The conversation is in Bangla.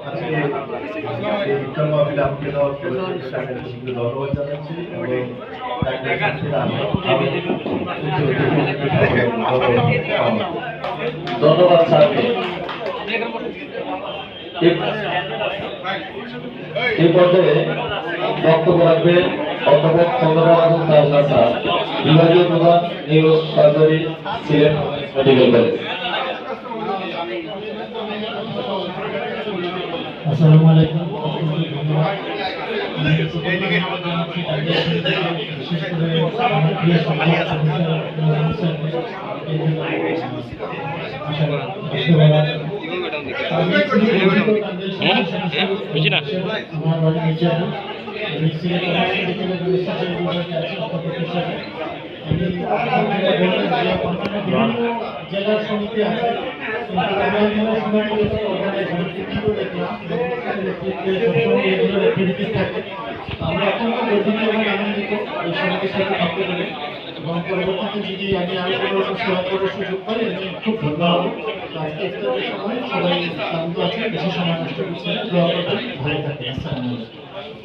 আজকে এই ইফতার মাহফিলে আমাকে দেওয়ার জন্য ধন্যবাদ জানাচ্ছি এবং ধন্যবাদ স্যারকে। এই পর্যায়ে বক্তব্য রাখবেন অধ্যাপক চন্দ্রবাবু স্যার, বিভাগীয় প্রধান neuro surgery, Sylhet medical college. আসসালামু আলাইকুম। জেলার সমিতি আছে আমরা অত্যন্ত গর্বিত এবং আনন্দিত এই সমিতির সাথে থাকতে পেরে এবং পরবর্তীতে যদি আমি আরো কোনো সেবা করার সুযোগ পাই আমি খুব ধন্য হব। আজকে ইফতারের সময় সবাই শান্ত আছে, বেশি সময় নষ্ট করছে না, দোয়া করবেন, ভালো থাকবেন। আসসালামু আলাইকুম।